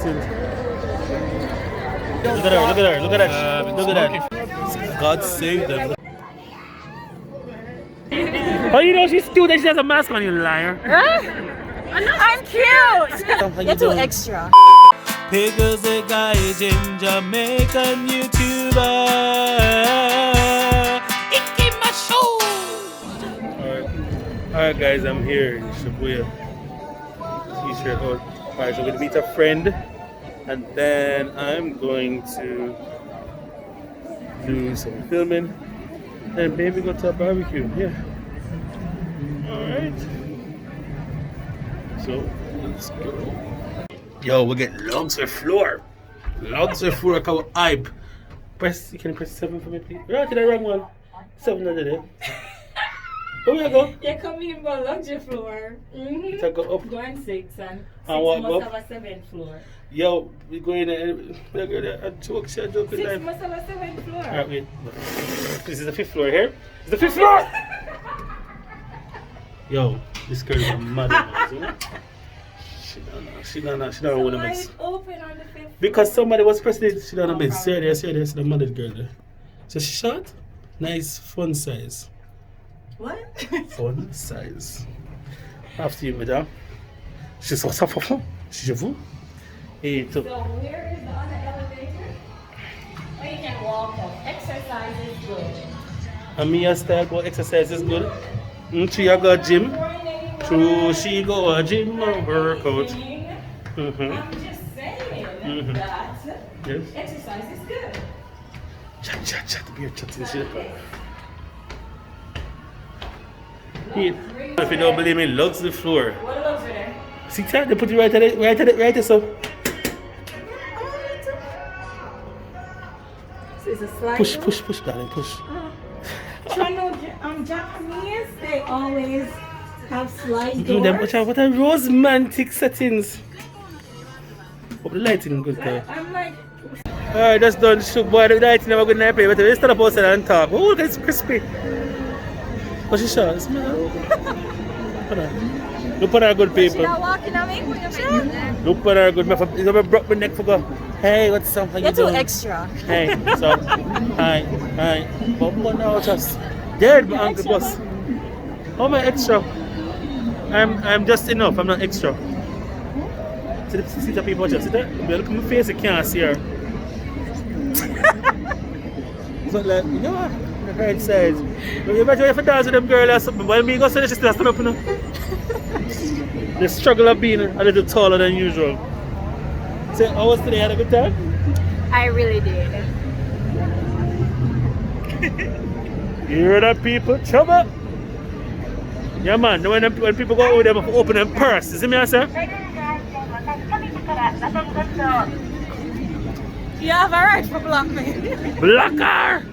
costumes. Look at her, look at her, look at that. Look at that. God save them. Oh, you know she's cute and she has a mask on, you liar. Huh? I'm cute! You're too extra. Pickles a guy in Jamaican YouTuber. Alright guys, I'm here in Shibuya. T-shirt out. Alright, so we're gonna meet a friend and then I'm going to do some filming and maybe go to a barbecue. Yeah. Alright. So let's go. Yo, we get logs of floor. Logs of floor, like our hype. You can press 7 for me, please. Right to the wrong one. 7 under there. Where we go? You're coming for luxury floor. It's a go up. Go and 6 and 6 what must go? have a 7th floor. Yo, we going there. We're going to joke, share, joke. 6 must have a 7th floor. Alright, wait. This is the 5th floor here. It's the 5th floor! Yo, this girl is a mother, you know? She don't want to mess. Open on the 5th floor. Because somebody was pressing it, she don't want to mess. See there, the mother girl there. So she shot. Nice, fun size. What? Fun size. After you, madame. Je suis ça fond. Je vous. Et tout. So where is the other elevator? Or you can walk up. Exercise is good. And me a style about exercise is good. She a go gym. True, she go a gym and work out. I'm just saying that Yes. exercise is good. Chat. Beer chatting shit. If you don't believe me, lugs the floor. What looks there? See that? They put it right at it, right so. So it's a slide. Push, darling, push. So I know Japanese, they always have slide Do them, doors. what a romantic settings. Hope the lighting good there. I'm like, Alright, that's done. Shoot, boy, the lighting never good night play. But let's stand up outside and talk. Oh, look, it's crispy. What's she shot? Look at our good people. you're not walking at me? Look at our good. If I broke my neck for go. Hey, what's up? How you You're too doing? extra. Hey, so, hi. But now just dead, my uncle boss. How am I extra? I'm just enough. I'm not extra. See the people just see that? Look at my face. You can't see her. So like, you know what? The right size. But you imagine if I dance with them girl or something. While me go so she still stand up, you know. The struggle of being a little taller than usual. So how was today? Had a good time? I really did. You hear that, people? Trouble. Yeah, man. When people go over there, open them purse. You see me, I say? You have a right for block me. Blocker!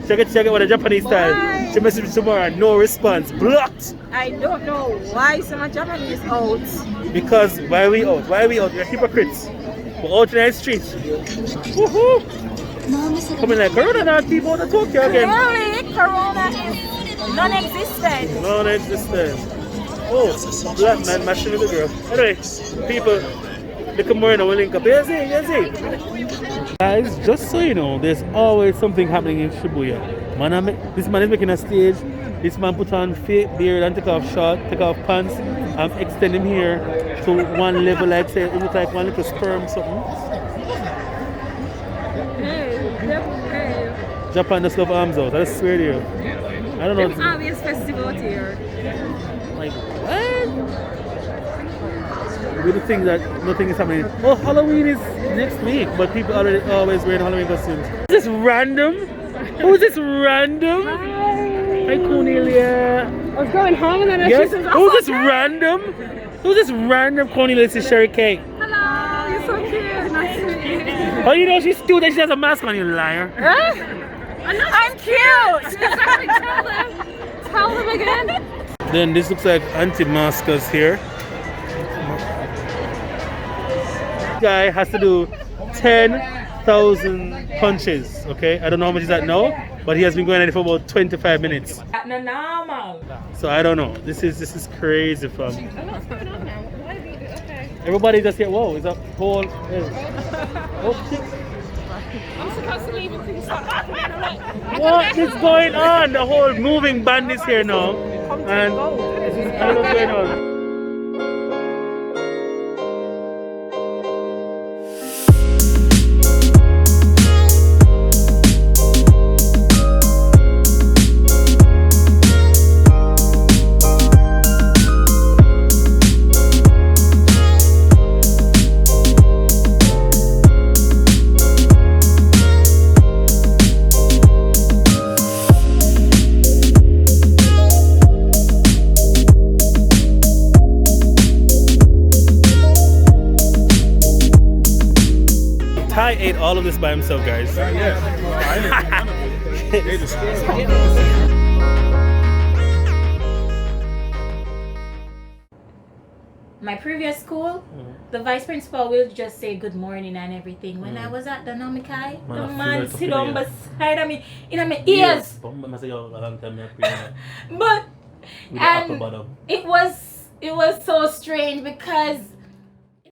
Check it with a Japanese style. She messaged me tomorrow, no response. Blocked! I don't know why some Japanese out. Because why we out? We're hypocrites. We're out in the street. Woohoo! Coming like Corona now, people out of Tokyo again. Clearly, Corona is non-existent. Non-existent. Oh, black man mashing with the girl. Anyway, people, look more in our link up. You see? Guys, just so you know, there's always something happening in Shibuya. This man is making a stage. This man put on fake beard and take off short, take off pants. I'm extending here to one level, like say, it looks like one little sperm something. Japan just love arms out, I swear to you. I don't know. There's obvious festival here. Like, what? We would think that nothing is happening. Oh, Halloween is next week, but people are always wearing Halloween costumes. Is this random? Who's this random? Hi, Cornelia. I was going home and then I Yes? Who's this random? Who's this random Cornelia? This is Sherrikay. Hello, you're so cute. Nice to meet you. Oh, you know she's cute and she has a mask on, you liar. Huh? I'm cute. Tell them again. Then this looks like anti-maskers here. Guy has to do 10,000 punches, okay? I don't know how much is that now, but he has been going at it for about 25 minutes. That's not normal. So I don't know. This is crazy, fam. I don't know what's going on now. Why do you okay? Everybody just here. Whoa, it's a whole. Oh shit. I'm supposed to leave until you start happening, alright? What is going on? The whole moving band is here now. And this is I don't know what's going on. Ty ate all of this by himself, guys. My previous school, the vice principal will just say good morning and everything. When I was at the Nomikai, the man sit down beside of me in my ears. But and it was so strange because